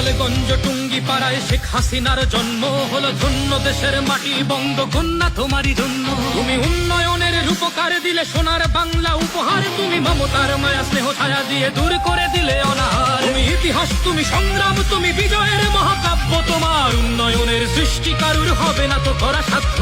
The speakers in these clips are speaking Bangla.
গোপালগঞ্জ টুঙ্গি পাড়ায় শেখ হাসিনার জন্ম হলো ধন্য দেশের মাটি বঙ্গকন্যা তোমারই জন্য। তুমি উন্নয়নের রূপকার দিলে সোনার বাংলা উপহার, তুমি মমতার মায়া স্নেহ ছায়া দিয়ে দূর করে দিলে অনাহার। তুমি ইতিহাস, তুমি সংগ্রাম, তুমি বিজয়ের মহাকাব্য, তোমার উন্নয়নের সৃষ্টি কারুর হবে না তো করা সাধ্য।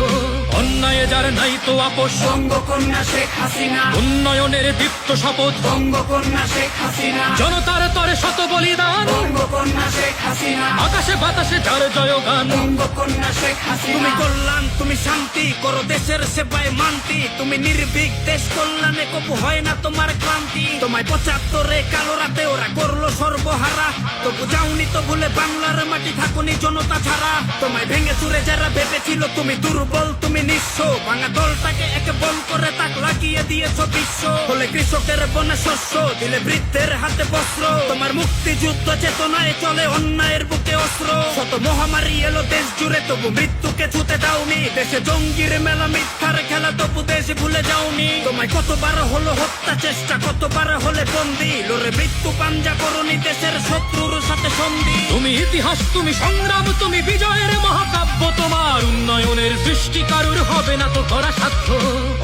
অন্যায় যার নাই তো আপোষ, বঙ্গকন্যা শেখ হাসিনা। উন্নয়নের দীপ্ত শপথ, বঙ্গকন্যা শেখ হাসিনা। জনতার তরে শত বলিদান, বঙ্গকন্যা শেখ হাসিনা। আকাশে বাতাসে যার জয়গান। বঙ্গকন্যা শেখ হাসিনা। তুমি কল্যাণ, তুমি শান্তি, করো দেশের সেবায় মান্তি। তুমি নির্ভীক, দেশ কল্যাণে কবু হয় না তোমার ক্লান্তি। তোমায় ৭৫ কালো রাতে ওরা করলো সর্বহারা, তবু যাওনি তো ভুলে বাংলার মাটি, থাকুনি জনতা ছাড়া। তোমায় ভেঙে চুরে যারা ভেবেছিল তুমি দুর্বল, তুমি নিঃস্ব, ভাঙা দলটাকে একে বল করে তাক লাগিয়ে দিয়েছ বিশ্ব। হলে কৃষকের বনে শস্য, দিলে বৃদ্ধের হাতে বস্ত্র। তোমার মুক্তিযুদ্ধ চেতনায় চলে অন্যায়ের বুকে অস্ত্র। শত মহামারী এলো দেশ জুড়ে, তবু মৃত্যুকে ছুতে দাওনি। দেশে জঙ্গির মেলা, মিথ্যার খেলা, তবু দেশ ভুলে যাওনি। তোমায় কতবার হলো হত্যা চেষ্টা, কতবার হলে বন্দী, লড়ে মৃত্যু পাঞ্জা করনি দেশের শত্রুর সাথে সন্ধি। তুমি ইতিহাস, তুমি সংগ্রাম, তুমি বিজয়ের মহাকাব্য, তোমার উন্নয়নের সৃষ্টি কারুর হবে না তো করা সাধ্য।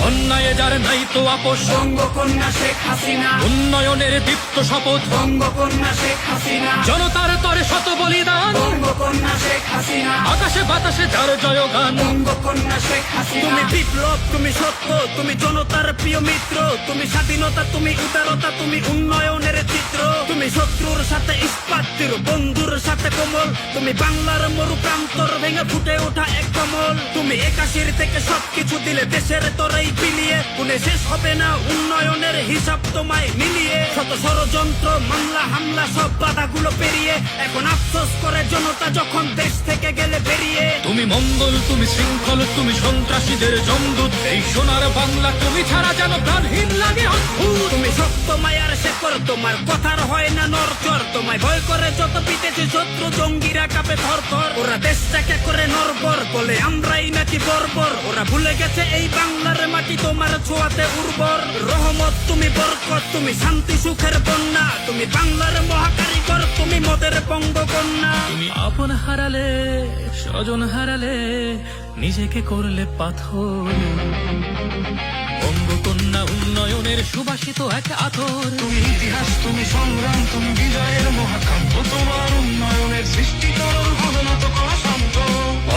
অন্যায় যার নাই তো আপোষ, বঙ্গকন্যা শেখ হাসিনা। উন্নয়নের দীপ্ত শপথ, বঙ্গকন্যা শেখ হাসিনা। জনতার তরে শত বলিদান, বঙ্গকন্যা শেখ হাসিনা। আকাশে বাতাসে যার জয়গান। বঙ্গকন্যা শেখ হাসিনা। তুমি বিপ্লব, তুমি সত্য, তুমি জনতার প্রিয় মিত্র। তুমি স্বাধীনতা, তুমি উদারতা, তুমি উন্নয়নের চিত্র। তুমি শত্রুর সাথে ইস্পাত তীর, বন্ধুর সাথে কোমল। তুমি বাংলার মরু প্রান্তর ভেঙে ফুটে ওঠা এক কমল। তুমি ৮১ থেকে সবকিছু দিলে দেশের তরেই বিলিয়ে, গুণে শেষ হবে না উন্নয়নের হিসাব তোমায় মিলিয়ে। শত ষড়যন্ত্র, মামলা হামলা, সব বাধাগুলো পেরিয়ে এখন আফসোস করে জনতা যখন দেশ থেকে গেলে বেরিয়ে। তুমি মঙ্গল, তুমি শৃঙ্খল, তুমি সন্ত্রাসীদের জমদূত। এই সোনার বাংলা তুমি ছাড়া যেন প্রাণহীন লাগে অদ্ভুত। তুমি সত্য মায়ার শেকর, তোমার কথার হয় না নরচর। তোমায় ভয় করে যত বিদেশি শত্রু, জঙ্গিরা কাঁপে থরথর। ওরা দেশটাকে করে নরবর, বলে আমরাই নাকি বর্বর। ওরা ভুলে গেছে এই বাংলার মাটি তোমার ছোঁয়াতে উর্বর। রহমত, তুমি বরকত, তুমি শান্তি সুখের বন্যা। তুমি বাংলার মহাকারিগর, তুমি মোদের বঙ্গকন্যা। তুমি আপন হারালে, স্বজন হারালে, নিজেকে করলে পাথর। বঙ্গকন্যা উন্নয়নের সুবাসিত এক আতর। তুমি ইতিহাস, তুমি সংগ্রাম, তুমি বিজয়ের মহাকাব্য, তোমার উন্নয়নের সৃষ্টি কারণ হবে না তো করা সাধ্য।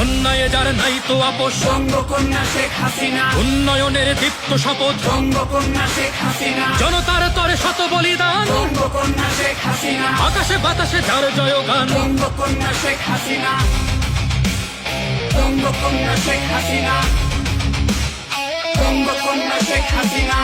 অন্যায় যার নাই তো আপোষ, বঙ্গকন্যা শেখ হাসিনা। উন্নয়নের দীপ্ত শপথ, বঙ্গকন্যা শেখ হাসিনা। জনতার তরে শত বলিদান, বঙ্গকন্যা শেখ হাসিনা। আকাশে বাতাসে যার জয়গান। বঙ্গকন্যা শেখ হাসিনা। বঙ্গকন্যা শেখ হাসিনা। বঙ্গকন্যা শেখ হাসিনা।